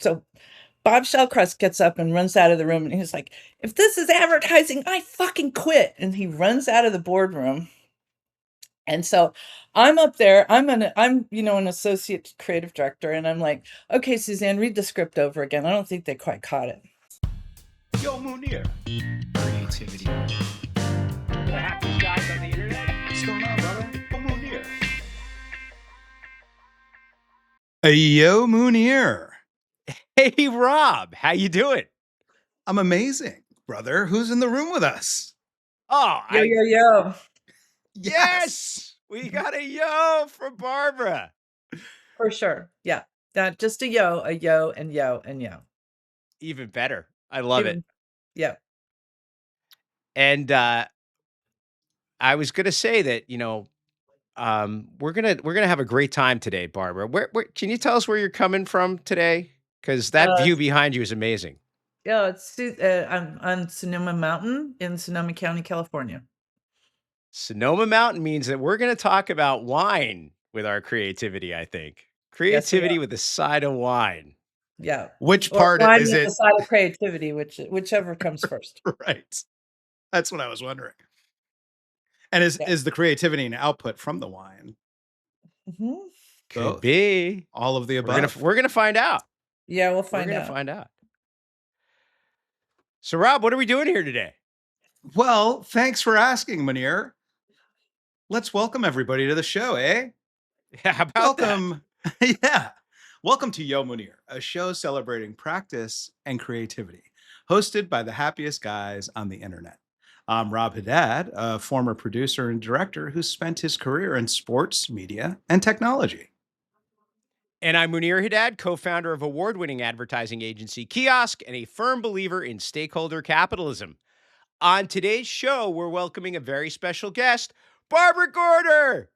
So Bob Shellcrest gets up and runs out of the room, and he's like, "If this is advertising, I fucking quit." And he runs out of the boardroom. And so I'm up there, I'm, an associate creative director, and I'm like, "Okay, Suzanne, read the script over again." I don't think they quite caught it. Yo Munir. Creativity. The happiest guys on the internet. What's going on, brother? Yo Munir. Yo Munir. Hey, Rob, how you doing? I'm amazing, brother. Who's in the room with us? Oh, Yo. Yes, we got a yo from Barbara. For sure. Yeah. Just a yo, and yo, and yo. Even better. I love it. Yeah. And I was gonna say that, we're gonna have a great time today, Barbara. Where can you tell us where you're coming from today? Because that view behind you is amazing. Yeah, I'm on Sonoma Mountain in Sonoma County, California. Sonoma Mountain means that we're gonna talk about wine with our creativity, I think. Creativity with a side of wine. Yeah. Which part is it? The side of creativity, whichever comes first. Right. That's what I was wondering. And is the creativity an output from the wine? Mm-hmm. Could be all of the above. We're gonna find out. Yeah, we'll find out. So, Rob, what are we doing here today? Well, thanks for asking, Munir. Let's welcome everybody to the show, eh? Yeah, how about welcome. Yeah. Welcome to Yo Munir, a show celebrating practice and creativity, hosted by the happiest guys on the internet. I'm Rob Haddad, a former producer and director who spent his career in sports, media, and technology. And I'm Munir Haddad, co-founder of award-winning advertising agency Kiosk and a firm believer in stakeholder capitalism. On today's show, we're welcoming a very special guest, Barbara Gorder.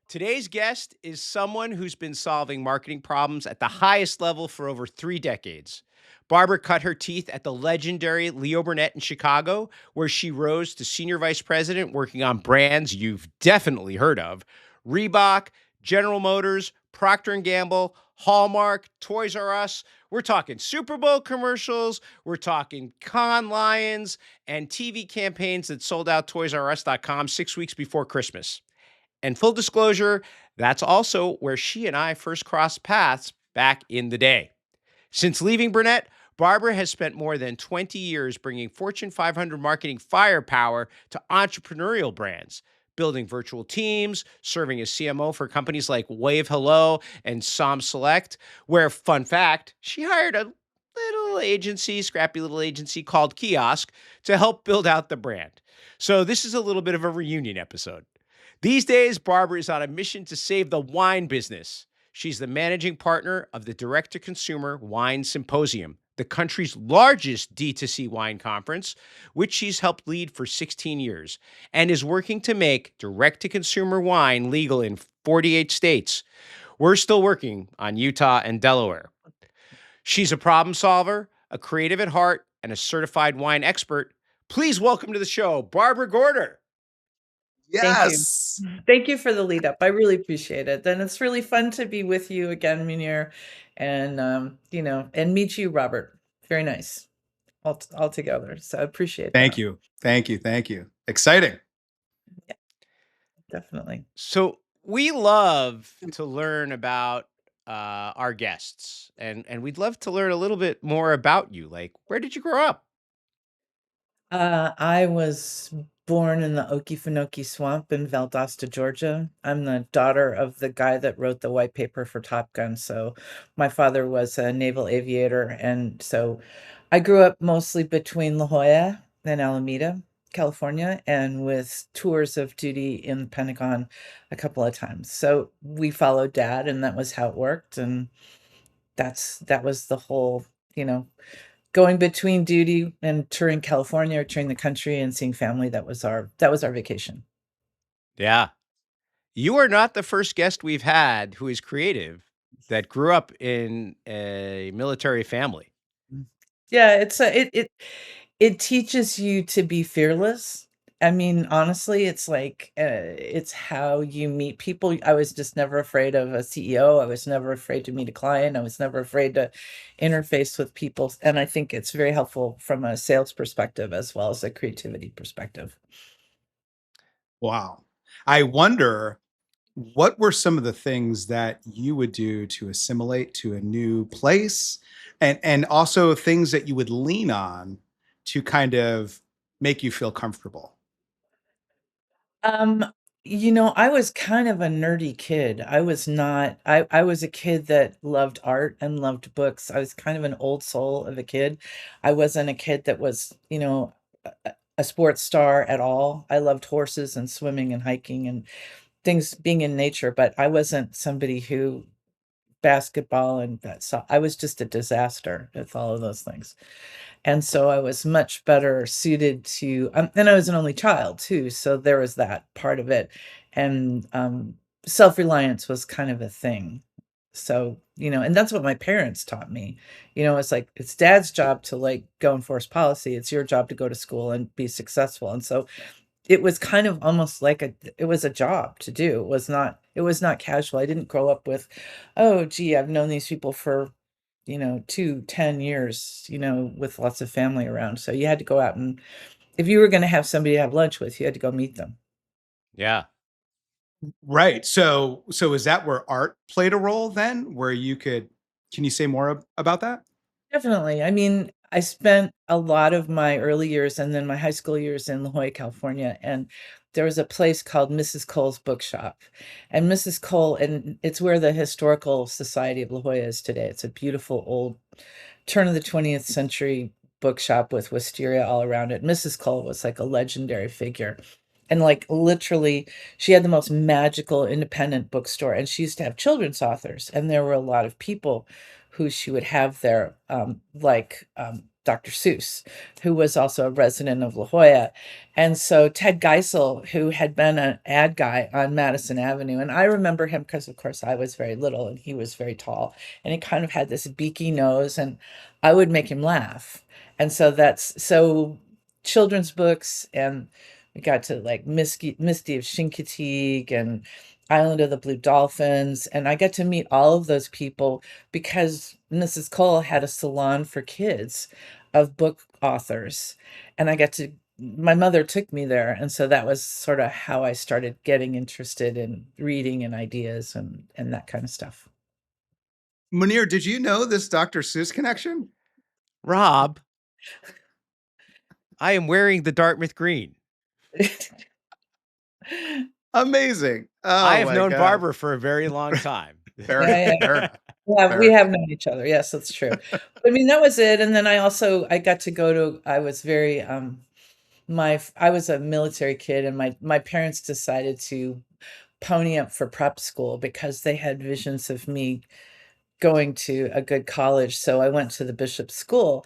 Today's guest is someone who's been solving marketing problems at the highest level for over 3 decades. Barbara cut her teeth at the legendary Leo Burnett in Chicago, where she rose to senior vice president working on brands you've definitely heard of: Reebok, General Motors, Procter & Gamble, Hallmark, Toys R Us. We're talking Super Bowl commercials. We're talking Cannes Lions and TV campaigns that sold out ToysRUs.com 6 weeks before Christmas. And full disclosure, that's also where she and I first crossed paths back in the day. Since leaving Burnett, Barbara has spent more than 20 years bringing Fortune 500 marketing firepower to entrepreneurial brands, building virtual teams, serving as CMO for companies like Wave Hello and SommSelect, where, fun fact, she hired a scrappy little agency called Kiosk to help build out the brand. So this is a little bit of a reunion episode. These days, Barbara is on a mission to save the wine business. She's the managing partner of the Direct-to-Consumer Wine Symposium, the country's largest DTC wine conference, which she's helped lead for 16 years, and is working to make direct-to-consumer wine legal in 48 states. We're still working on Utah and Delaware. She's a problem solver, a creative at heart, and a certified wine expert. Please welcome to the show, Barbara Gorder. Yes. Thank you for the lead up. I really appreciate it. And it's really fun to be with you again, Munir, and and meet you, Robert. Very nice. All together. So I appreciate Thank that. you. Thank you. Thank you. Exciting. Yeah, definitely. So we love to learn about our guests, and we'd love to learn a little bit more about you. Like, where did you grow up? I was born in the Okefenokee Swamp in Valdosta, Georgia. I'm the daughter of the guy that wrote the white paper for Top Gun. So my father was a naval aviator. And so I grew up mostly between La Jolla and Alameda, California, and with tours of duty in the Pentagon a couple of times. So we followed Dad, and that was how it worked. And that was the whole, going between duty and touring California or touring the country and seeing family. That was our vacation. Yeah. You are not the first guest we've had who is creative that grew up in a military family. Yeah, it teaches you to be fearless I mean, honestly, it's like, it's how you meet people. I was just never afraid of a CEO. I was never afraid to meet a client. I was never afraid to interface with people. And I think it's very helpful from a sales perspective as well as a creativity perspective. Wow. I wonder, what were some of the things that you would do to assimilate to a new place, and also things that you would lean on to kind of make you feel comfortable? Um, I was kind of a nerdy kid. I was not I was a kid that loved art and loved books. I was kind of an old soul of a kid. I wasn't a kid that was, a sports star at all. I loved horses and swimming and hiking and things being in nature, but I wasn't somebody who basketball and that, so I was just a disaster with all of those things. And so I was much better suited to, and I was an only child too, so there was that part of it. And self-reliance was kind of a thing. So, and that's what my parents taught me. It's like it's dad's job to like go enforce policy. It's your job to go to school and be successful. And so it was kind of almost like it was a job to do. It was not casual. I didn't grow up with, oh gee, I've known these people for 10 years, with lots of family around. So you had to go out, and if you were going to have somebody to have lunch with, you had to go meet them. Yeah. Right. So is that where art played a role then, where can you say more about that? Definitely. I mean, I spent a lot of my early years and then my high school years in La Jolla, California, and there was a place called Mrs. Cole's Bookshop. And Mrs. Cole, and it's where the Historical Society of La Jolla is today. It's a beautiful old turn of the 20th century bookshop with wisteria all around it. Mrs. Cole was like a legendary figure. And like literally, she had the most magical independent bookstore. And she used to have children's authors. And there were a lot of people who she would have there, like Dr. Seuss, who was also a resident of La Jolla. And so Ted Geisel, who had been an ad guy on Madison Avenue, and I remember him because, of course, I was very little and he was very tall, and he kind of had this beaky nose, and I would make him laugh. And so that's so children's books, and we got to like Misty of Chincoteague and Island of the Blue Dolphins, and I got to meet all of those people because Mrs. Cole had a salon for kids of book authors, and my mother took me there, and so that was sort of how I started getting interested in reading and ideas and that kind of stuff. Munir, did you know this Dr. Seuss connection? Rob, I am wearing the Dartmouth green. Amazing. I Oh have my known God. Barbara for a very long time. Fair Yeah, enough, fair enough. yeah, we Fair. have known each other. Yes, that's true. I mean, that was it. And then I got to go to, I was very, I was a military kid, and my parents decided to pony up for prep school because they had visions of me going to a good college. So I went to the Bishop's school.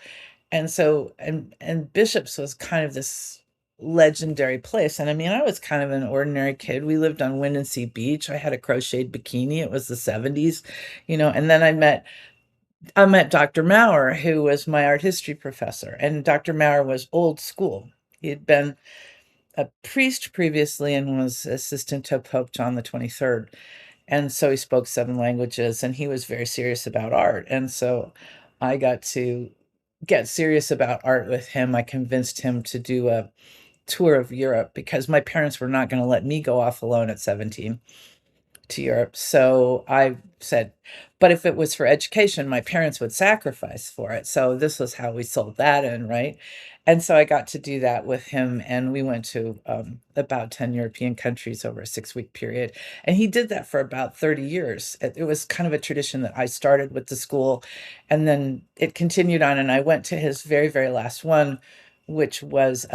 And so and Bishop's was kind of this legendary place. And I mean, I was kind of an ordinary kid. We lived on Windansea Beach. I had a crocheted bikini. It was the 70s, and then I met Dr. Maurer, who was my art history professor. And Dr. Maurer was old school. He had been a priest previously and was assistant to Pope John the 23rd. And so he spoke 7 languages, and he was very serious about art. And so I got to get serious about art with him. I convinced him to do a tour of Europe because my parents were not going to let me go off alone at 17 to Europe. So I said, but if it was for education, my parents would sacrifice for it. So this was how we sold that in, right? And so I got to do that with him, and we went to about 10 European countries over a 6-week period. And he did that for about 30 years. It was kind of a tradition that I started with the school, and then it continued on. And I went to his very, very last one, which was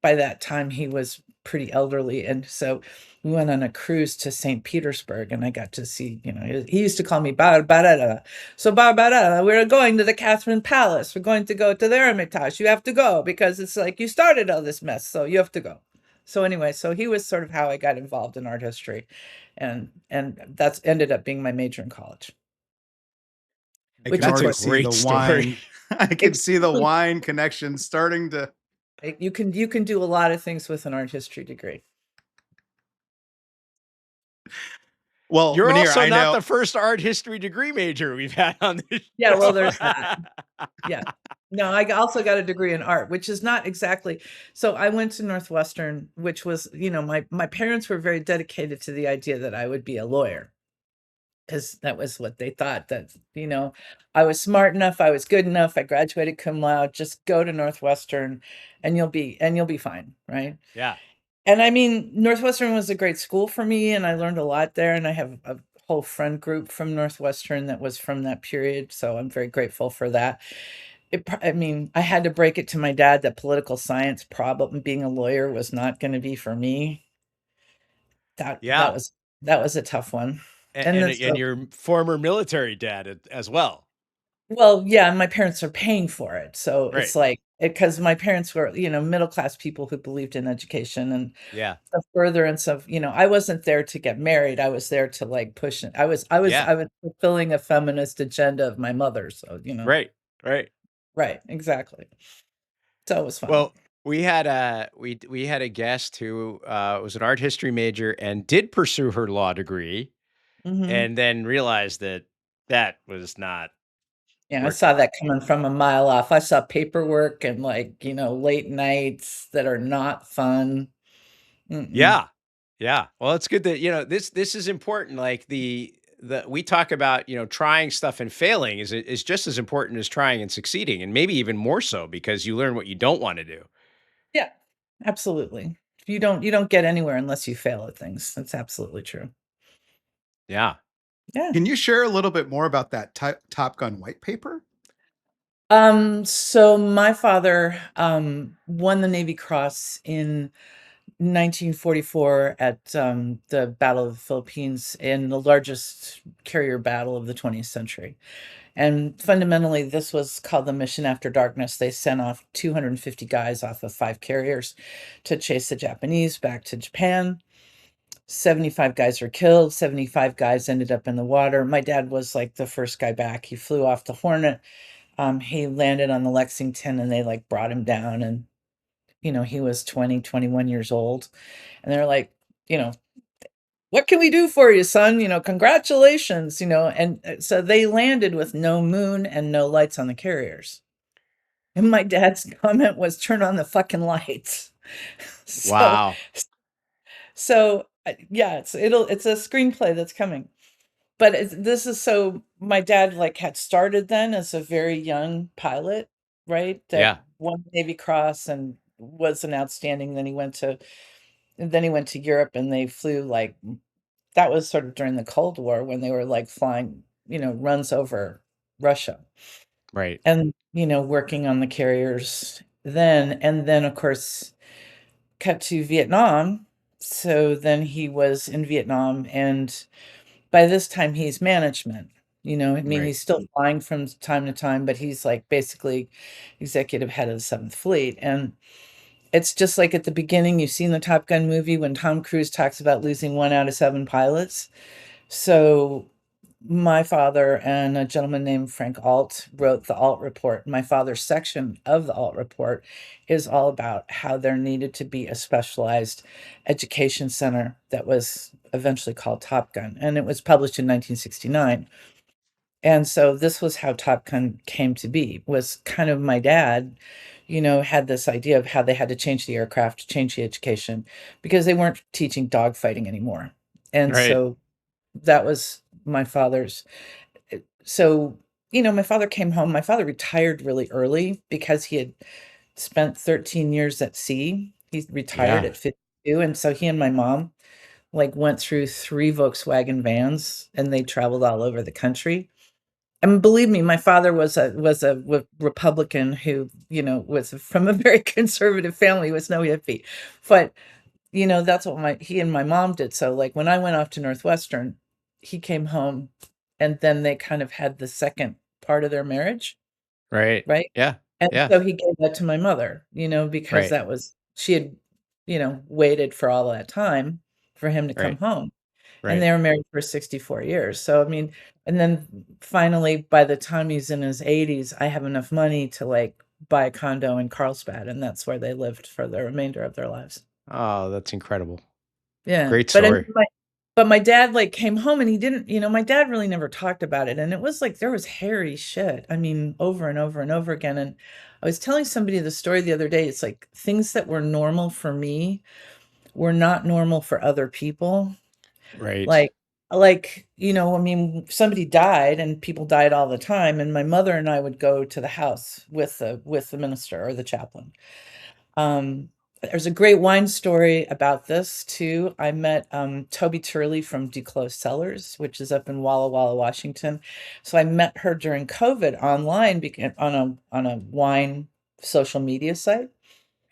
by that time he was pretty elderly. And so we went on a cruise to St. Petersburg, and I got to see, he used to call me Barbara. So Barbara, we're going to the Catherine Palace. We're going to go to the Hermitage. You have to go because it's like you started all this mess, so you have to go. So anyway, so he was sort of how I got involved in art history, and that's ended up being my major in college. I Which can of already course, see great the story. wine. I can see the wine connection starting to You can do a lot of things with an art history degree. Well, You're Munir, also I not know. the first art history degree major we've had on this Yeah, show. well, there's that. Yeah. No, I also got a degree in art, which is not exactly. So I went to Northwestern, which was, my parents were very dedicated to the idea that I would be a lawyer, because that was what they thought, that, I was smart enough, I was good enough, I graduated cum laude, just go to Northwestern and you'll be fine, right? Yeah. And I mean, Northwestern was a great school for me, and I learned a lot there, and I have a whole friend group from Northwestern that was from that period, so I'm very grateful for that. I mean, I had to break it to my dad that political science, problem being a lawyer, was not gonna be for me. That that Yeah. was that was a tough one. And And then so your former military dad as well. well, yeah, and my parents are paying for it, so Right. it's like, because my parents were, middle class people who believed in education, and Yeah. the furtherance of, I wasn't there to get married, I was there to, like, push it. Yeah. I was fulfilling a feminist agenda of my mother, so, Right. Right. Right, exactly. So it was fun. Well, we had a guest who was an art history major and did pursue her law degree, Mhm. and then realized that that was not Yeah, I working. saw that coming from a mile off. I saw paperwork and, like, late nights that are not fun. Mm-mm. Yeah. Yeah. Well, it's good that, this is important. Like the we talk about, trying stuff and failing is just as important as trying and succeeding, and maybe even more so because you learn what you don't want to do. Yeah, absolutely. You don't get anywhere unless you fail at things. That's absolutely true. Yeah. Yeah. Can you share a little bit more about that Top Gun white paper? So my father won the Navy Cross in 1944 at the Battle of the Philippines, in the largest carrier battle of the 20th century. And fundamentally, this was called the Mission After Darkness. They sent off 250 guys off of 5 carriers to chase the Japanese back to Japan. 75 guys were killed, 75 guys ended up in the water. My dad was like the first guy back. He flew off the Hornet. He landed on the Lexington, and they like brought him down, and he was 20, 21 years old. And they're like, you know, what can we do for you, son? Congratulations, and so they landed with no moon and no lights on the carriers. And my dad's comment was, turn on the fucking lights. So, Wow. yeah, it's a screenplay that's coming. But this is, so my dad like had started then as a very young pilot, right? That Yeah. won the Navy Cross and was an outstanding. Then he went to Europe, and they flew like, that was sort of during the Cold War when they were like flying, runs over Russia, Right. and working on the carriers then. And then of course cut to Vietnam. So then he was in Vietnam, and by this time he's management. I mean, Right. he's still flying from time to time, but he's like basically executive head of the Seventh Fleet. And it's just like at the beginning, you've seen the Top Gun movie when Tom Cruise talks about losing 1 out of 7 pilots. So my father and a gentleman named Frank Alt wrote the Alt Report. My father's section of the Alt Report is all about how there needed to be a specialized education center that was eventually called Top Gun, and it was published in 1969. And so this was how Top Gun came to be, was kind of my dad, had this idea of how they had to change the aircraft, change the education, because they weren't teaching dogfighting anymore. And Right. so that was my father's. So, my father came home. My father retired really early because he had spent 13 years at sea. He retired Yeah. at 52. And so he and my mom like went through 3 Volkswagen vans, and they traveled all over the country. And believe me, my father was a Republican who, was from a very conservative family, was no hippie. But, that's what he and my mom did. So, like, when I went off to Northwestern, he came home, and then they kind of had the second part of their marriage, Right. right? Yeah. And Yeah. so he gave that to my mother, because Right. that was she had, waited for all that time for him to come Right. home. And Right. they were married for 64 years. So, I mean, and then finally, by the time he's in his 80s, I have enough money to like buy a condo in Carlsbad, and that's where they lived for the remainder of their lives. Oh, that's incredible. Yeah, Great but I mean, story. my dad, like, came home and he didn't, my dad really never talked about it, and it was like there was hairy shit, I mean, over and over and over again, and I was telling somebody the story the other day. It's like things that were normal for me were not normal for other people. Right. Like, I mean, somebody died and people died all the time, and my mother and I would go to the house with the minister or the chaplain. There's a great wine story about this too. I met Toby Turley from Duclos Cellars, which is up in Walla Walla, Washington. So I met her during COVID online on a wine social media site.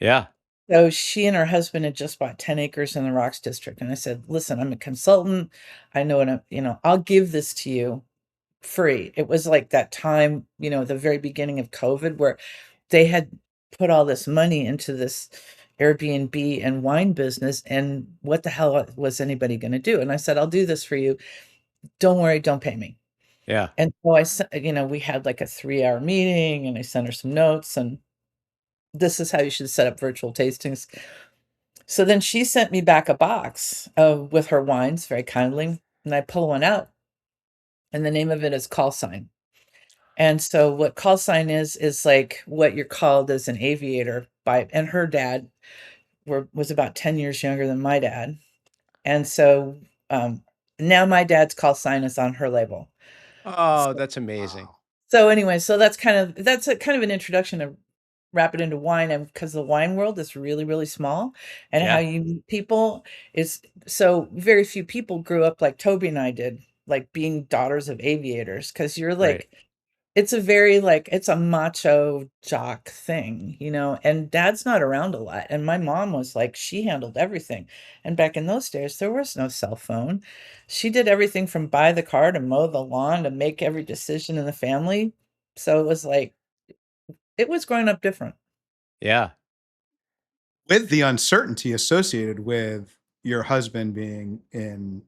Yeah. So she and her husband had just bought 10 acres in the Rocks District. And I said, listen, I'm a consultant. I know what I'll give this to you free. It was like that time, the very beginning of COVID, where they had put all this money into this Airbnb and wine business. And what the hell was anybody going to do? And I said, I'll do this for you. Don't worry, don't pay me. Yeah. And so we had like a 3-hour meeting, and I sent her some notes, and this is how you should set up virtual tastings. So then she sent me back a box with her wines very kindly, and I pull one out, and the name of it is Call Sign. And so what call sign is like what you're called as an aviator and her dad was about 10 years younger than my dad. And so now my dad's call sign is on her label. Oh, that's amazing. So anyway, so that's a kind of an introduction to wrap it into wine, and because the wine world is really, really small, and how Yeah. you meet people is so very few people grew up like Toby and I did, like being daughters of aviators, because you're Right. like, it's a very it's a macho jock thing, and dad's not around a lot. And my mom was like, she handled everything. And back in those days, there was no cell phone. She did everything from buy the car to mow the lawn to make every decision in the family. So it was like, it was growing up different. Yeah. With the uncertainty associated with your husband being in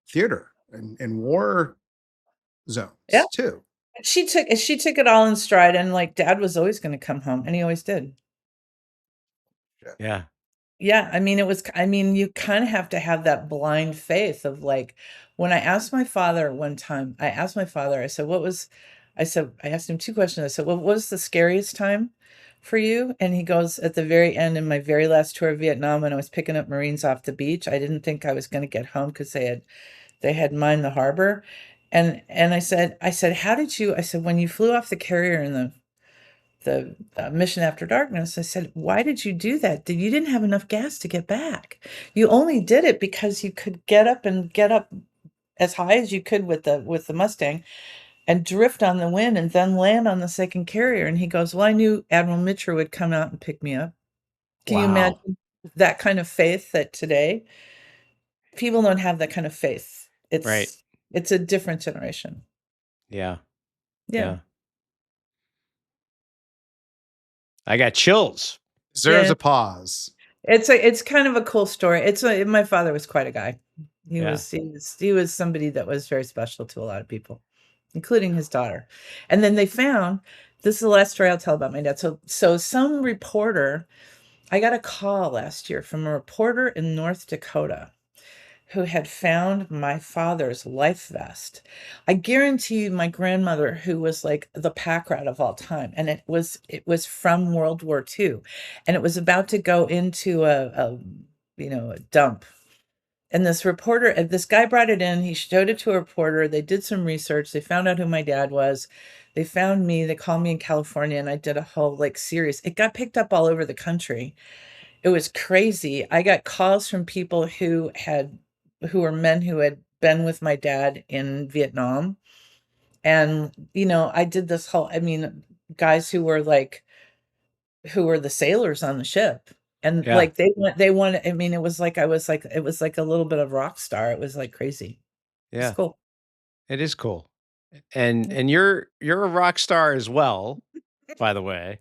theater and in war Yeah. zones too. She took it all in stride, and like dad was always going to come home, and he always did. Yeah. Yeah, I mean, you kind of have to have that blind faith of like, when I asked my father one time, I asked my father, I asked him two questions. I said, what was the scariest time for you? And he goes, at the very end, in my very last tour of Vietnam, when I was picking up Marines off the beach, I didn't think I was going to get home because they had mined the harbor. And I said, I said, when you flew off the carrier in the Mission After Darkness, I said, why did you do that? You didn't have enough gas to get back. You only did it because you could get up as high as you could with the Mustang and drift on the wind and then land on the second carrier. And he goes, well, I knew Admiral Mitchell would come out and pick me up. Can you Wow. imagine that kind of faith that today people don't have? That kind of faith. Right. It's a different generation. Yeah. Yeah. Yeah. I got chills. Deserves Yeah. a pause. It's kind of a cool story. My father was quite a guy. He Yeah. was somebody that was very special to a lot of people, including his daughter. And then they found, this is the last story I'll tell about my dad. So some reporter, I got a call last year from a reporter in North Dakota who had found my father's life vest. I guarantee you, my grandmother, who was like the pack rat of all time, and it was from World War II, and it was about to go into a dump. And this guy brought it in. He showed it to a reporter. They did some research. They found out who my dad was. They found me. They called me in California, and I did a whole series. It got picked up all over the country. It was crazy. I got calls from people who were men who had been with my dad in Vietnam. And, I did this whole, guys who were the sailors on the ship. And Yeah. they want, it was like, it was like a little bit of rock star. It was like crazy. It's Yeah. cool. It is cool. And you're a rock star as well, by the way.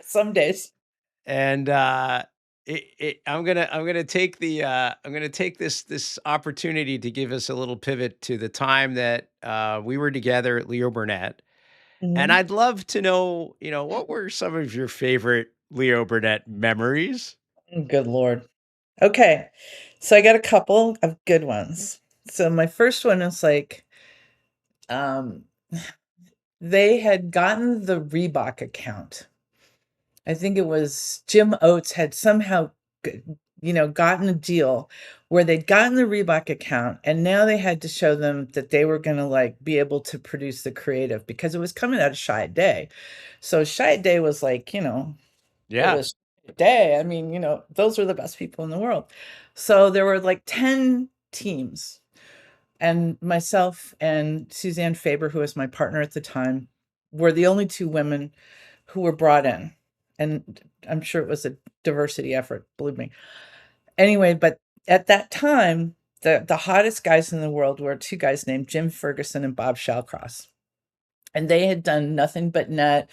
Some days. And I'm gonna take this opportunity to give us a little pivot to the time that we were together at Leo Burnett, And Mhm. I'd love to know, what were some of your favorite Leo Burnett memories? Good Lord. Okay. So I got a couple of good ones. So my first one is like, um, they had gotten the Reebok account. I think it was Jim Oates had somehow, gotten a deal where they'd gotten the Reebok account, and now they had to show them that they were gonna, like, be able to produce the creative because it was coming out of Shy Day. So Shy Day was like, it Yeah. was Day. I mean, those were the best people in the world. So there were like 10 teams, and myself and Suzanne Faber, who was my partner at the time, were the only two women who were brought in. And I'm sure it was a diversity effort, believe me. Anyway, but at that time, the hottest guys in the world were two guys named Jim Ferguson and Bob Shallcross. And they had done nothing but net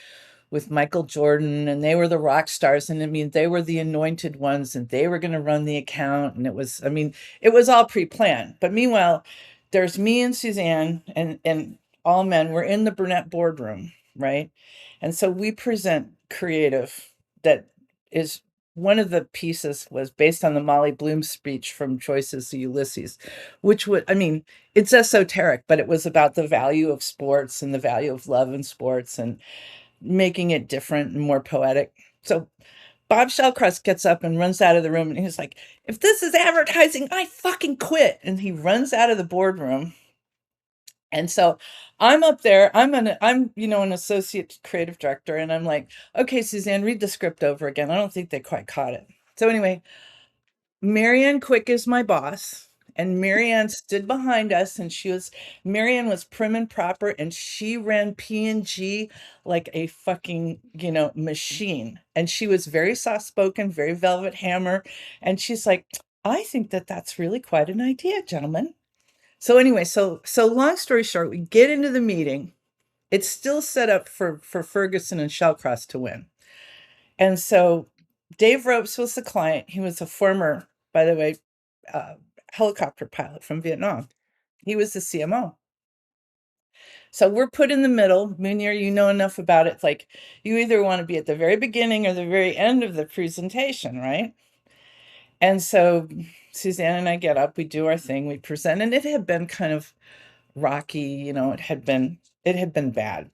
with Michael Jordan, and they were the rock stars. And I mean, they were the anointed ones, and they were going to run the account. And it was all pre-planned. But meanwhile, there's me and Suzanne and all men. We're in the Burnett boardroom, right? And so we present creative that is one of the pieces was based on the Molly Bloom speech from Joyce's Ulysses, which it's esoteric, but it was about the value of sports and the value of love in sports and making it different and more poetic. So Bob Shellcrest gets up and runs out of the room, and he's like, if this is advertising, I fucking quit. And he runs out of the boardroom. And so I'm up there, I'm an associate creative director, and I'm like, okay, Suzanne, read the script over again. I don't think they quite caught it. So anyway, Marianne Quick is my boss, and Marianne stood behind us, and Marianne was prim and proper, and she ran P&G like a fucking, machine. And she was very soft-spoken, very Velvet Hammer, and she's like, I think that that's really quite an idea, gentlemen. So anyway, so long story short, we get into the meeting. It's still set up for Ferguson and Shellcross to win. And so Dave Ropes was the client. He was a former, by the way, uh, helicopter pilot from Vietnam. He was the CMO. So we're put in the middle. Munir, you know enough about it. Like, you either want to be at the very beginning or the very end of the presentation, right? And so Suzanne and I get up, we do our thing, we present, and it had been kind of rocky, it had been bad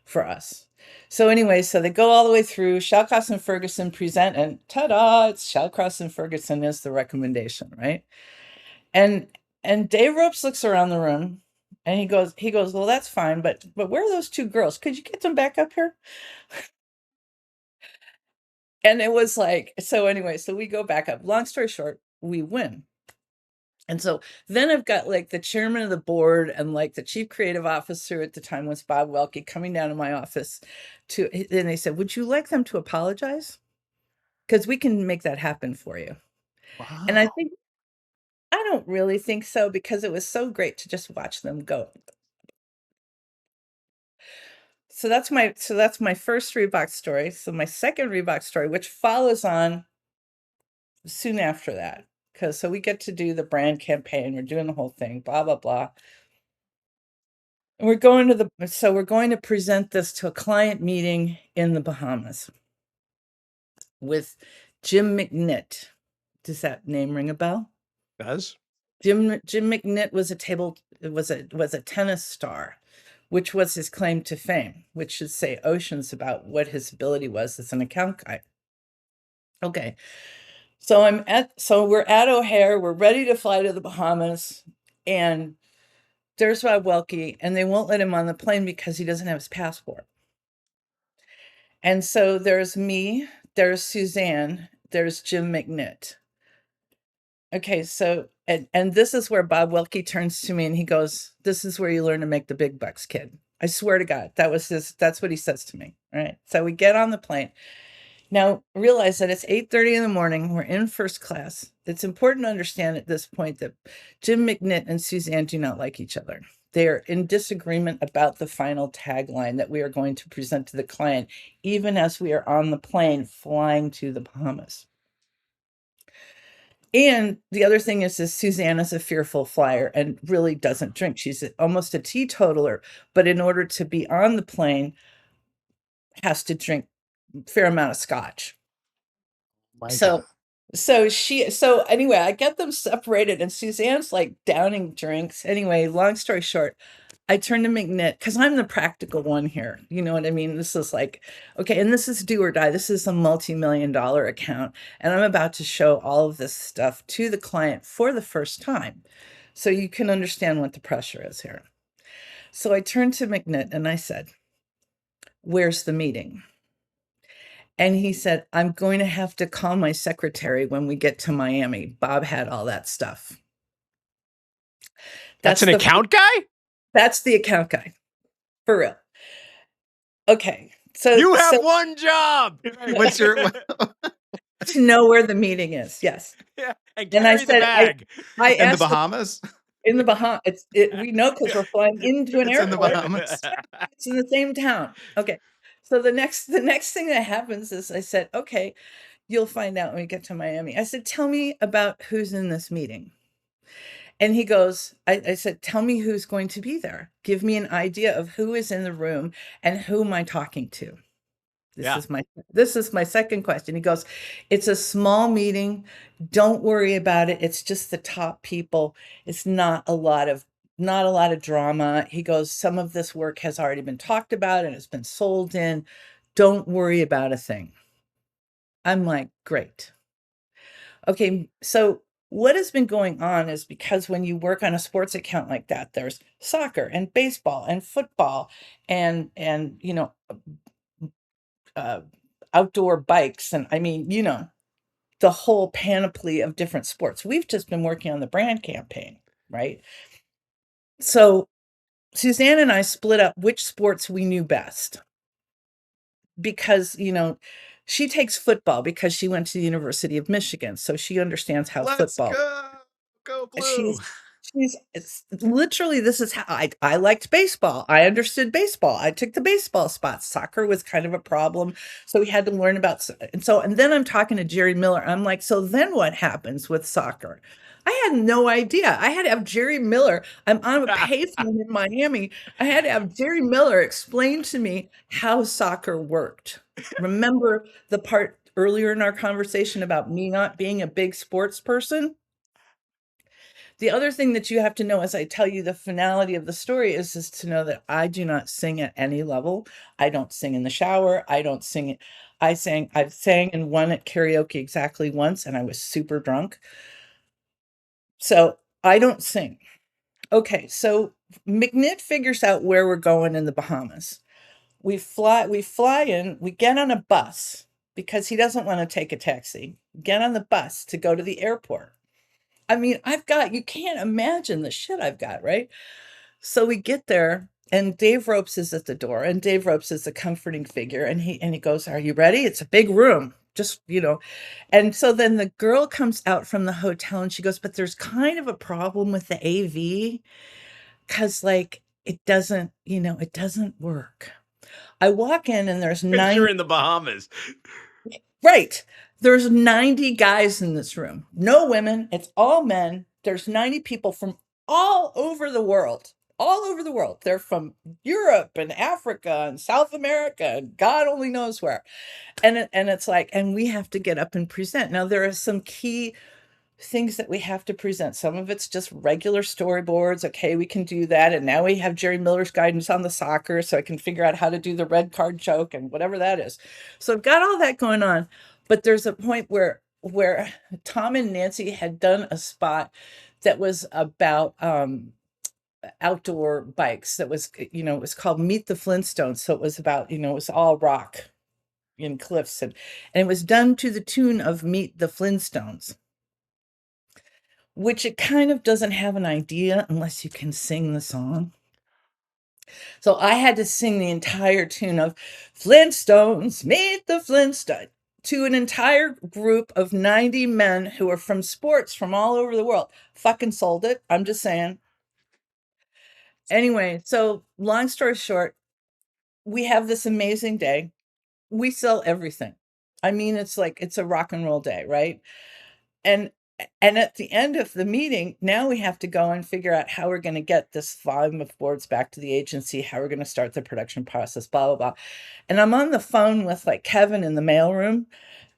for us. So anyway, so they go all the way through. Shallcross and Ferguson present, and ta-da, it's Shallcross and Ferguson is the recommendation, right? And Dave Ropes looks around the room, and he goes, well, that's fine, but where are those two girls? Could you get them back up here? And it was like, so anyway, so we go back up. Long story short, we win. And so then I've got like the chairman of the board and like the chief creative officer at the time was Bob Welke coming down to my office and they said, would you like them to apologize? Because we can make that happen for you. And I don't really think so, because it was so great to just watch them go. So that's my first Reebok story. So my second Reebok story, which follows on soon after that, because so we get to do the brand campaign, we're doing the whole thing, blah blah blah. And we're going to present this to a client meeting in the Bahamas with Jim McNitt. Does that name ring a bell? Does? Jim McNitt was a tennis star, which was his claim to fame, which should say oceans about what his ability was as an account guy. Okay. So we're at O'Hare, we're ready to fly to the Bahamas, and there's Rob Welke, and they won't let him on the plane because he doesn't have his passport. And so there's me, there's Suzanne, there's Jim McNitt. Okay, so and this is where Bob Welke turns to me and he goes, this is where you learn to make the big bucks, kid. I swear to God, that's what he says to me. All right. So we get on the plane. Now realize that it's 8:30 in the morning. We're in first class. It's important to understand at this point that Jim McNitt and Suzanne do not like each other. They are in disagreement about the final tagline that we are going to present to the client, even as we are on the plane flying to the Bahamas. And the other thing is Suzanne is a fearful flyer and really doesn't drink. She's almost a teetotaler, but in order to be on the plane, has to drink a fair amount of scotch. My So God. so anyway, I get them separated and Suzanne's like downing drinks. Anyway, long story short, I turn to McNitt because I'm the practical one here. You know what I mean? This is like, okay, and this is do or die. This is a multi-million-dollar account, and I'm about to show all of this stuff to the client for the first time. So you can understand what the pressure is here. So I turned to McNitt and I said, "Where's the meeting?" And he said, "I'm going to have to call my secretary when we get to Miami. Bob had all that stuff." That's an account guy? That's the account guy. For real. Okay. So You have one job. What's your to know where the meeting is. Yes. Yeah, and And I carry the said, bag. I in the asked Bahamas? in the Bahamas. We know because we're flying into an It's in the airport. Bahamas. It's in the same town. Okay. So the next thing that happens is I said, "Okay, you'll find out when we get to Miami." I said, "Tell me about who's in this meeting." And he goes, I said, "Tell me who's going to be there. Give me an idea of who is in the room and who am I talking to?" Yeah. This is my second question. He goes, "It's a small meeting. Don't worry about it. It's just the top people. It's not a lot of drama." He goes, "Some of this work has already been talked about and it's been sold in. Don't worry about a thing." I'm like, "Great." Okay, so what has been going on is because when you work on a sports account like that, there's soccer and baseball and football and outdoor bikes, and I mean, the whole panoply of different sports. We've just been working on the brand campaign, right? So Suzanne and I split up which sports we knew best because, she takes football because she went to the University of Michigan, so she understands how Let's football. go blue. It's literally, this is how I liked baseball. I understood baseball. I took the baseball spots. Soccer was kind of a problem. So we had to learn about, and then I'm talking to Jerry Miller. I'm like, "So then what happens with soccer?" I had no idea. I had to have Jerry Miller. I'm on a payphone in Miami. I had to have Jerry Miller explain to me how soccer worked. Remember the part earlier in our conversation about me not being a big sports person? The other thing that you have to know as I tell you the finality of the story is to know that I do not sing at any level. I don't sing in the shower. I don't sing it. I've sang and won at karaoke exactly once, and I was super drunk. So I don't sing. Okay, so McNitt figures out where we're going in the Bahamas. We fly in, we get on a bus because he doesn't want to take a taxi. Get on the bus to go to the airport. I mean, you can't imagine the shit I've got, right? So we get there and Dave Ropes is at the door, and Dave Ropes is a comforting figure. And he goes, "Are you ready? It's a big room. Just, And so then the girl comes out from the hotel and she goes, "But there's kind of a problem with the AV because like it doesn't work." I walk in and there's 'Cause you're in the Bahamas. Right. There's 90 guys in this room. No women. It's all men. There's 90 people from all over the world. All over the world. They're from Europe and Africa and South America and God only knows where. And it's like, and we have to get up and present. Now, there are some key things that we have to present. Some of it's just regular storyboards. Okay, we can do that. And now we have Jerry Miller's guidance on the soccer, so I can figure out how to do the red card joke and whatever that is. So I've got all that going on. But there's a point where Tom and Nancy had done a spot that was about outdoor bikes. That was, it was called Meet the Flintstones. So it was about, it was all rock in cliffs. And it was done to the tune of Meet the Flintstones, which it kind of doesn't have an idea unless you can sing the song. So I had to sing the entire tune of Flintstones, Meet the Flintstones to an entire group of 90 men who are from sports from all over the world. Fucking sold it. I'm just saying. Anyway, so long story short, we have this amazing day. We sell everything. I mean, it's like, it's a rock and roll day, right? And And at the end of the meeting, now we have to go and figure out how we're going to get this volume of boards back to the agency, how we're going to start the production process, blah, blah, blah. And I'm on the phone with like Kevin in the mailroom.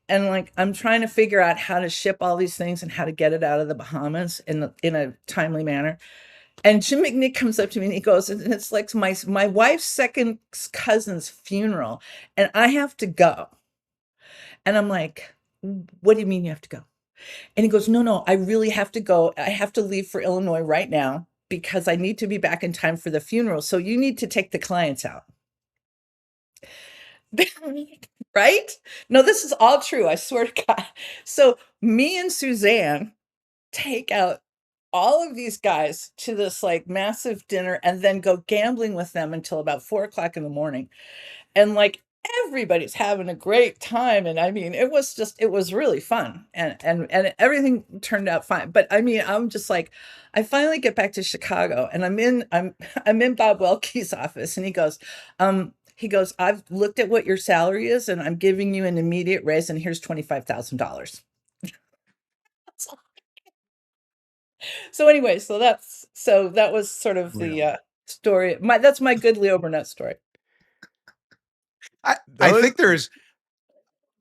And like, I'm trying to figure out how to ship all these things and how to get it out of the Bahamas in a timely manner. And Jim McNick comes up to me and he goes, and it's like my wife's second cousin's funeral, and I have to go. And I'm like, what do you mean you have to go? And he goes, no, I really have to go. I have to leave for Illinois right now because I need to be back in time for the funeral. So you need to take the clients out. Right? No, this is all true. I swear to God. So me and Suzanne take out all of these guys to this like massive dinner and then go gambling with them until about 4:00 in the morning. And like everybody's having a great time. And I mean, it was really fun. And everything turned out fine. But I mean, I'm just like, I finally get back to Chicago and I'm in Bob Welke's office and he goes, I've looked at what your salary is and I'm giving you an immediate raise and here's $25,000. So anyway, so that was sort of the story. That's my good Leo Burnett story. I think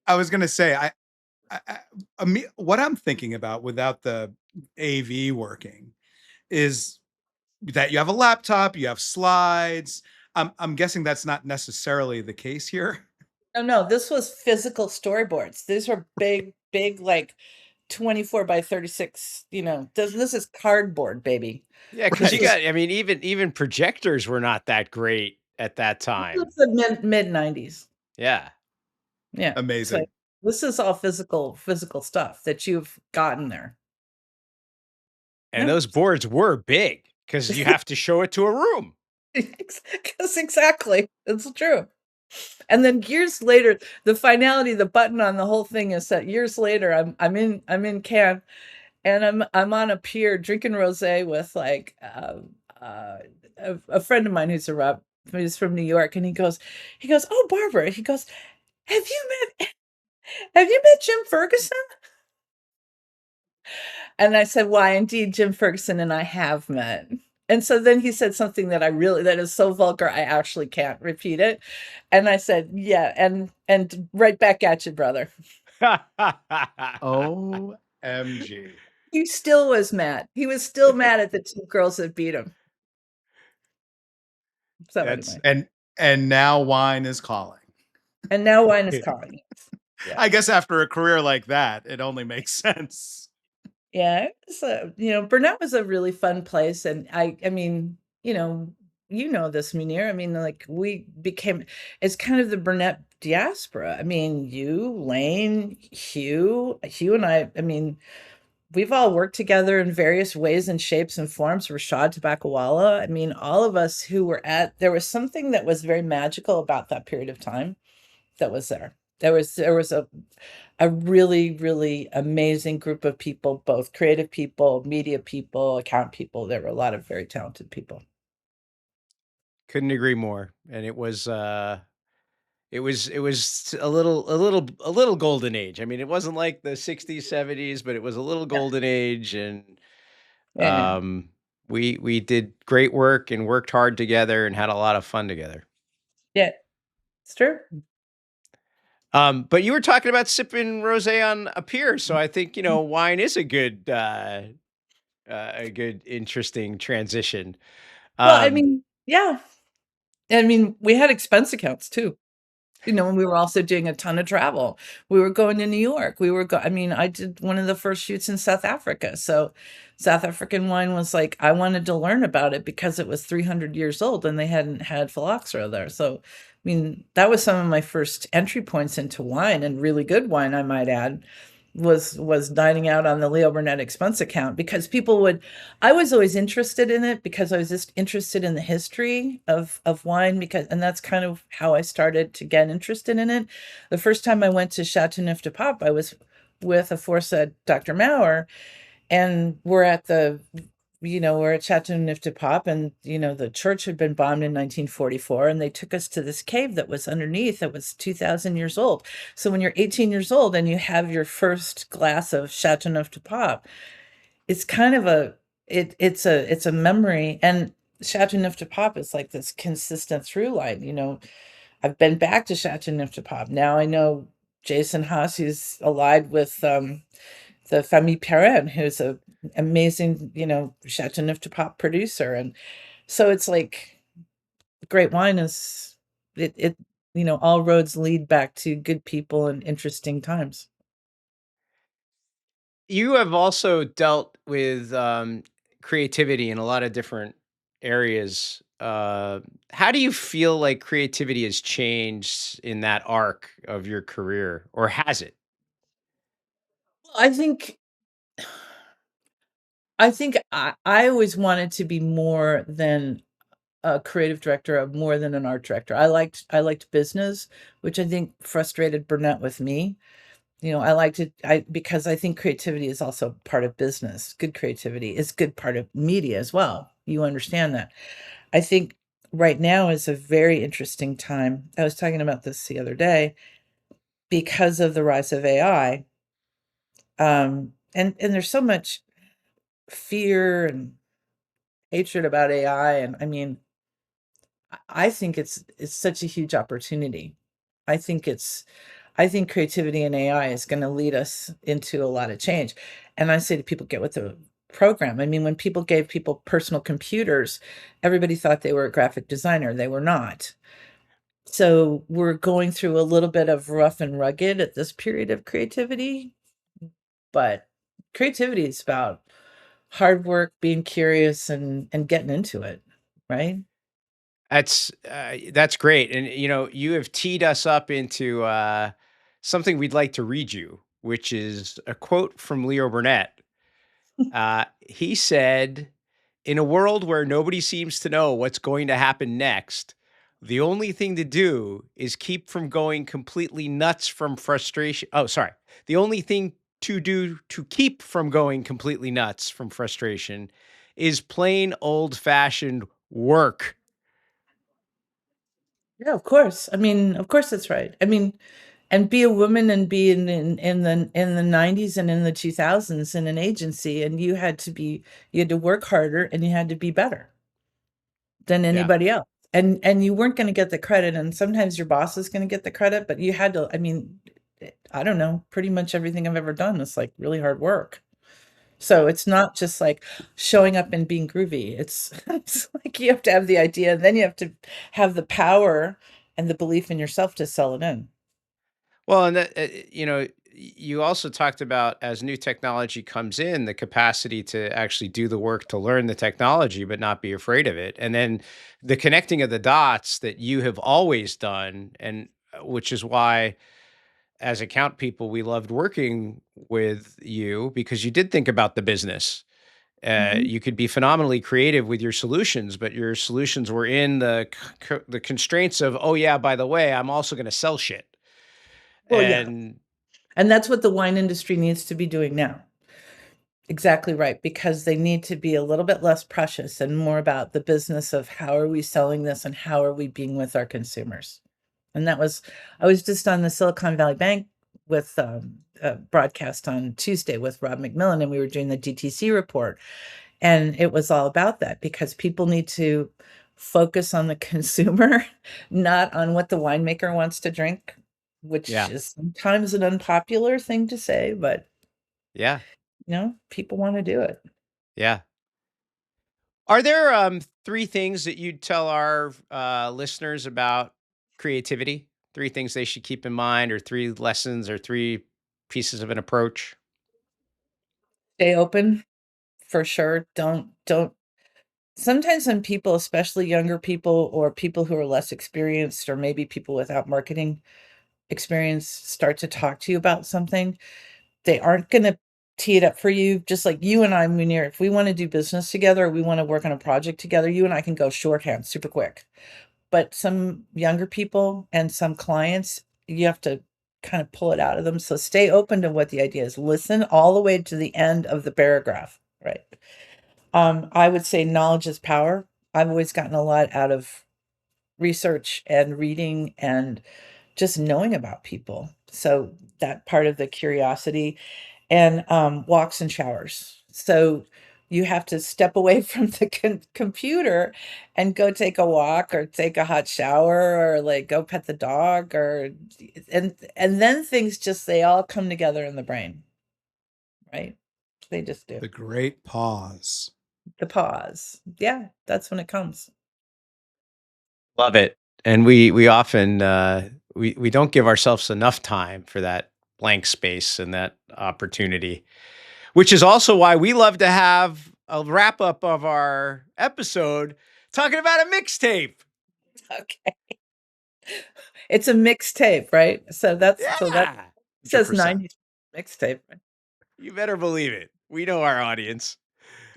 I was going to say, what I'm thinking about without the AV working is that you have a laptop, you have slides. I'm guessing that's not necessarily the case here. No, this was physical storyboards. These were big, like 24 by 36, this is cardboard, baby. Yeah, because you got, I mean, even projectors were not that great at that time. It's the mid 90s. Yeah. Yeah. Amazing. So this is all physical stuff that you've gotten there. And those boards were big because you have to show it to a room. Because exactly. It's true. And then years later, the finality, the button on the whole thing is that years later, I'm in Cannes and I'm on a pier drinking rosé with like a friend of mine who's from New York, and he goes, oh, Barbara, he goes, have you met Jim Ferguson? And I said, why, indeed, Jim Ferguson and I have met. And so then he said something that is so vulgar, I actually can't repeat it. And I said, yeah, and right back at you, brother. OMG. He still was mad. He was still mad at the two girls that beat him. So anyway. And now wine is calling. And now wine is calling. Yeah. I guess after a career like that, it only makes sense. Yeah, Burnett was a really fun place, and I mean, this, Munir. I mean, like it's kind of the Burnett diaspora. I mean, you, Lane, Hugh and I mean, we've all worked together in various ways and shapes and forms. Rashad Tabakawala. I mean, all of us who were there was something that was very magical about that period of time that was there. There was a really, really amazing group of people, both creative people, media people, account people. There were a lot of very talented people. Couldn't agree more. And it was a little golden age. I mean, it wasn't like the 60s, 70s, but it was a little golden age. And we did great work and worked hard together and had a lot of fun together. Yeah, it's true. But you were talking about sipping rosé on a pier, so I think wine is a good, interesting transition. Well, I mean, yeah, I mean, we had expense accounts too. When we were also doing a ton of travel, we were going to New York. I did one of the first shoots in South Africa, so South African wine was like, I wanted to learn about it because it was 300 years old and they hadn't had phylloxera there. So I mean, that was some of my first entry points into wine, and really good wine, I might add, was dining out on the Leo Burnett expense account, because I was always interested in it because I was just interested in the history of wine, and that's kind of how I started to get interested in it. The first time I went to Chateauneuf-du-Pape, I was with aforesaid Dr. Maurer, and we're at the we're at Chateauneuf Pop, and the church had been bombed in 1944, and they took us to this cave that was underneath that was 2,000 years old. So when you're 18 years old and you have your first glass of Chateauneuf Pop, it's kind of it's a memory. And Chateauneuf Pop is like this consistent through line. I've been back to Chateauneuf Pop. Now I know Jason Haas, who's allied with the Famille Perrin, who's a amazing, Chateauneuf Pop producer. And so it's like great wine is all roads lead back to good people and interesting times. You have also dealt with creativity in a lot of different areas. How do you feel like creativity has changed in that arc of your career, or has it? Well, I think I always wanted to be more than a creative director, more than an art director. I liked business, which I think frustrated Burnett with me. I liked it because I think creativity is also part of business. Good creativity is good part of media as well. You understand that. I think right now is a very interesting time. I was talking about this the other day because of the rise of AI. And there's so much fear and hatred about AI. And I mean, I think it's such a huge opportunity. I think I think creativity and AI is going to lead us into a lot of change. And I say to people, get with the program. I mean, when people gave people personal computers, everybody thought they were a graphic designer. They were not. So we're going through a little bit of rough and rugged at this period of creativity, but creativity is about hard work, being curious, and getting into it, right? That's great, and you have teed us up into something we'd like to read you, which is a quote from Leo Burnett. He said, "In a world where nobody seems to know what's going to happen next, the only thing to do is keep from going completely nuts from frustration." Oh, sorry. The only thing to do to keep from going completely nuts from frustration is plain old-fashioned work. Yeah, of course. I mean, of course that's right. I mean, and be a woman and be in the 90s and in the 2000s in an agency, and you had to work harder and you had to be better than Yeah. anybody else. And you weren't going to get the credit, and sometimes your boss is going to get the credit, but you had to. I mean, I don't know, pretty much everything I've ever done is like really hard work. So Yeah. it's not just like showing up and being groovy. It's it's like you have to have the idea, and then you have to have the power and the belief in yourself to sell it in. Well, and that, you also talked about as new technology comes in, the capacity to actually do the work to learn the technology, but not be afraid of it. And then the connecting of the dots that you have always done, and which is why, as account people, we loved working with you because you did think about the business. Mhm. You could be phenomenally creative with your solutions, but your solutions were in the constraints of, oh yeah, by the way, I'm also going to sell shit. Well, yeah. And And that's what the wine industry needs to be doing now. Exactly right, because they need to be a little bit less precious and more about the business of how are we selling this and how are we being with our consumers. And I was just on the Silicon Valley Bank with a broadcast on Tuesday with Rob McMillan, and we were doing the DTC report. And it was all about that because people need to focus on the consumer, not on what the winemaker wants to drink, which yeah, is sometimes an unpopular thing to say, but yeah, people want to do it. yeah. Are there three things that you'd tell our listeners about creativity? Three things they should keep in mind, or three lessons, or three pieces of an approach? Stay open for sure. Don't sometimes when people, especially younger people or people who are less experienced or maybe people without marketing experience start to talk to you about something, they aren't going to tee it up for you. Just like you and I, Munir, if we want to do business together, or we want to work on a project together, you and I can go shorthand super quick. But some younger people and some clients, you have to kind of pull it out of them. So stay open to what the idea is. Listen all the way to the end of the paragraph, right? I would say knowledge is power. I've always gotten a lot out of research and reading and just knowing about people. So that part of the curiosity and walks and showers. So you have to step away from the computer and go take a walk or take a hot shower or like go pet the dog or and then things just they all come together in the brain, right? They just do. The great pause. The pause. Yeah, that's when it comes. Love it. And we often we don't give ourselves enough time for that blank space and that opportunity, which is also why we love to have a wrap up of our episode talking about a mixtape. Okay. It's a mixtape, right? So that Yeah. says 100%. 90s mixtape. You better believe it. We know our audience.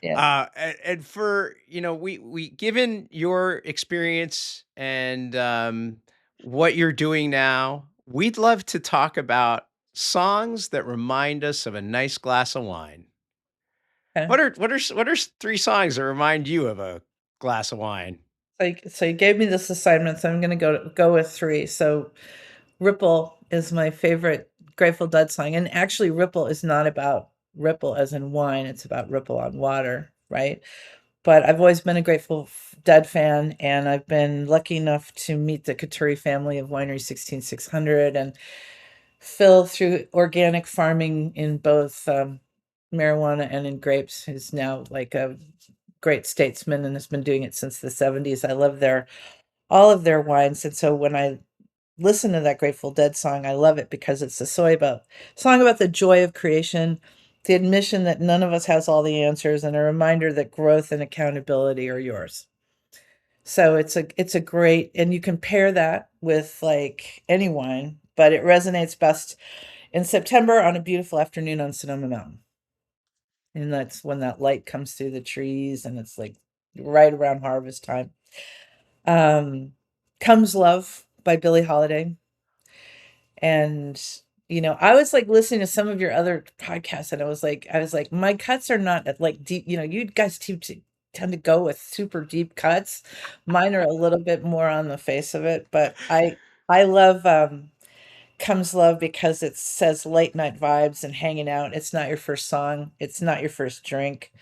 Yeah. And for, we given your experience and what you're doing now, we'd love to talk about songs that remind us of a nice glass of wine. Okay. What are 3 songs that remind you of a glass of wine? So you gave me this assignment, so I'm gonna go with 3. So Ripple is my favorite Grateful Dead song, and actually Ripple is not about ripple as in wine, it's about ripple on water, right? But I've always been a Grateful Dead fan, and I've been lucky enough to meet the Couturi family of Winery 16600 and Phil through organic farming in both marijuana and in grapes, who's now like a great statesman and has been doing it since the 70s. I love all of their wines. And so when I listen to that Grateful Dead song, I love it because it's a song about the joy of creation, the admission that none of us has all the answers, and a reminder that growth and accountability are yours. So it's a great, and you can pair that with like any wine, but it resonates best in September on a beautiful afternoon on Sonoma Mountain. And that's when that light comes through the trees and it's like right around harvest time. Comes Love by Billie Holiday. And I was like listening to some of your other podcasts and I was like, my cuts are not like deep, you guys tend to go with super deep cuts. Mine are a little bit more on the face of it, but I love Comes Love because it says late night vibes and hanging out. It's not your first song. It's not your first drink.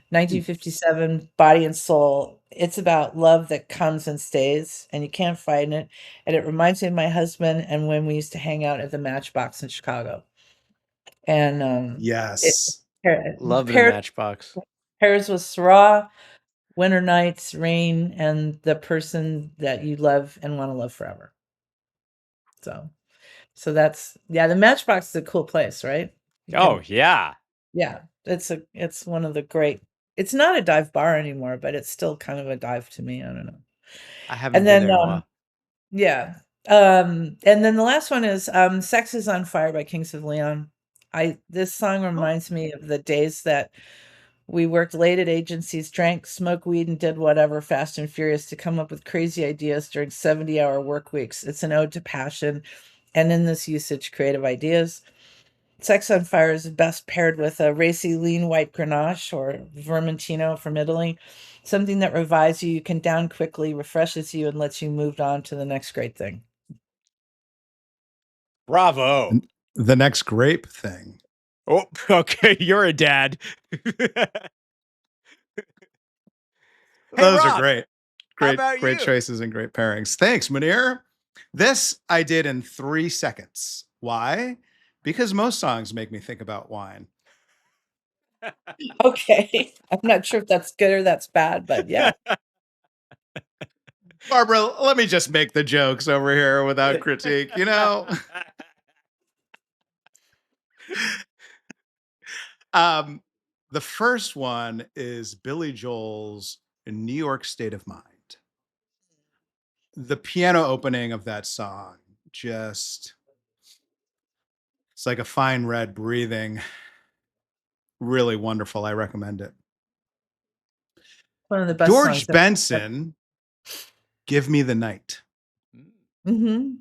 1957, Body and Soul. It's about love that comes and stays, and you can't fight it. And it reminds me of my husband and when we used to hang out at the Matchbox in Chicago. And it, Yes. Love the pairs Matchbox. pairs with Syrah, winter nights, rain, and the person that you love and want to love forever. So that's the Matchbox is a cool place, right? Oh, yeah. Yeah, it's one of the great. It's not a dive bar anymore, but it's still kind of a dive to me. I don't know. I haven't And been then there in a while. yeah, and then the last one is "Sex Is on Fire" by Kings of Leon. This song reminds me of the days that we worked late at agencies, drank, smoked weed, and did whatever fast and furious to come up with crazy ideas during 70-hour work weeks. It's an ode to passion, and in this usage, creative ideas. Sex on Fire is best paired with a racy lean white Grenache or Vermentino from Italy, something that revives you, you can down quickly, refreshes you, and lets you move on to the next great thing. Bravo. The next grape thing. Oh, okay. You're a dad. Those Rob, are great. how about Great you? choices and great pairings. Thanks, Munir. This I did in 3 seconds. Why? Because most songs make me think about wine. Okay. I'm not sure if that's good or that's bad, but yeah. Barbara, let me just make the jokes over here without critique, The first one is Billy Joel's New York State of Mind. The piano opening of that song it's like a fine red breathing. Really wonderful. I recommend it. One of the best George songs. Benson, Give Me the Night. Mm-hmm.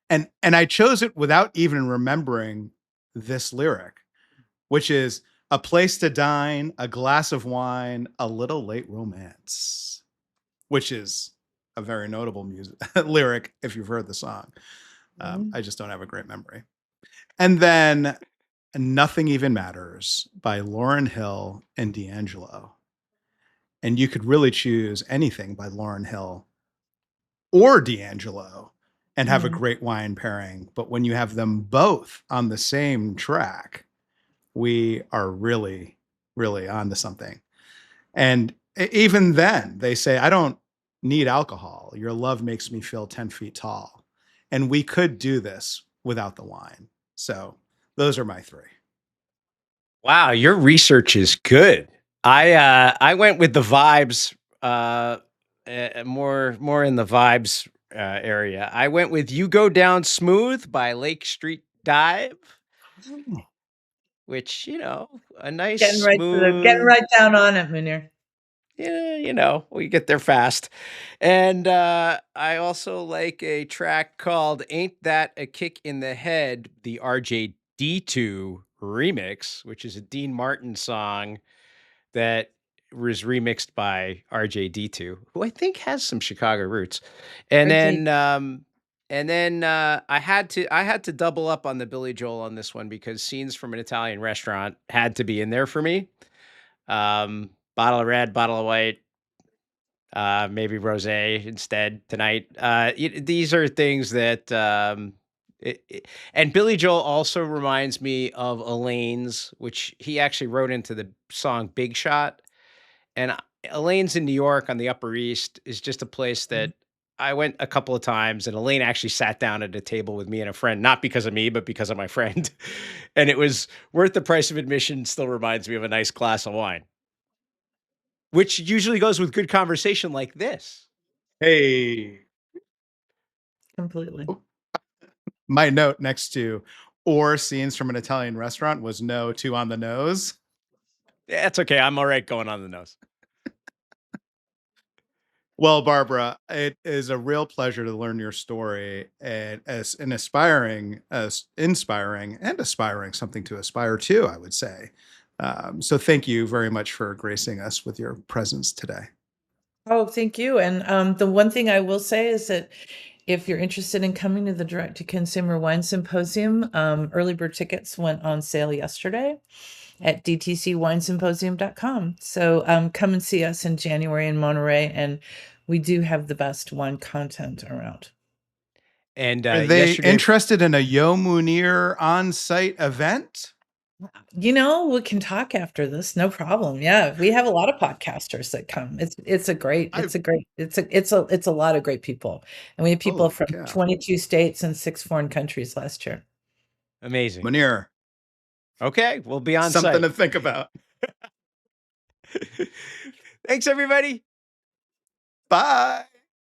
And I chose it without even remembering this lyric, which is, a place to dine, a glass of wine, a little late romance, which is a very notable music lyric if you've heard the song. I just don't have a great memory. And then Nothing Even Matters by Lauryn Hill and D'Angelo. And you could really choose anything by Lauryn Hill or D'Angelo and have a great wine pairing. But when you have them both on the same track, we are really, really onto something. And even then, they say, I don't need alcohol. Your love makes me feel 10 feet tall. And we could do this without the wine. So those are my three. Wow, your research is good. I went with the vibes, more in the vibes area. I went with "You Go Down Smooth" by Lake Street Dive, which a nice Getting smooth. right down on it, Munir. Yeah, we get there fast. And I also like a track called "Ain't That a Kick in the Head," the RJD2 remix, which is a Dean Martin song that was remixed by RJD2, who I think has some Chicago roots. And then I had to double up on the Billy Joel on this one because Scenes from an Italian Restaurant had to be in there for me. Bottle of red, bottle of white, maybe rosé instead tonight. These are things that and Billy Joel also reminds me of Elaine's, which he actually wrote into the song Big Shot. And Elaine's in New York on the Upper East is just a place that I went a couple of times, and Elaine actually sat down at a table with me and a friend, not because of me, but because of my friend. And it was worth the price of admission. Still reminds me of a nice glass of wine, which usually goes with good conversation like this. Hey, Completely. my note next to or Scenes from an Italian Restaurant was no, two on the nose. Yeah, it's okay. I'm all right going on the nose. Well, Barbara, it is a real pleasure to learn your story and as an inspiring and aspiring something to aspire to, I would say. So thank you very much for gracing us with your presence today. Oh, thank you. And the one thing I will say is that if you're interested in coming to the Direct to Consumer Wine Symposium, early bird tickets went on sale yesterday at dtcwinesymposium.com. So come and see us in January in Monterey, and we do have the best wine content around. And Are they yesterday, interested in a Yo Munir on-site event? We can talk after this, no problem. Yeah, we have a lot of podcasters that come. It's a lot of great people, and we have people Holy from cow. 22 states and 6 foreign countries last year. amazing. Munir, Okay, we'll be on something site. to think about. Thanks, everybody. Bye.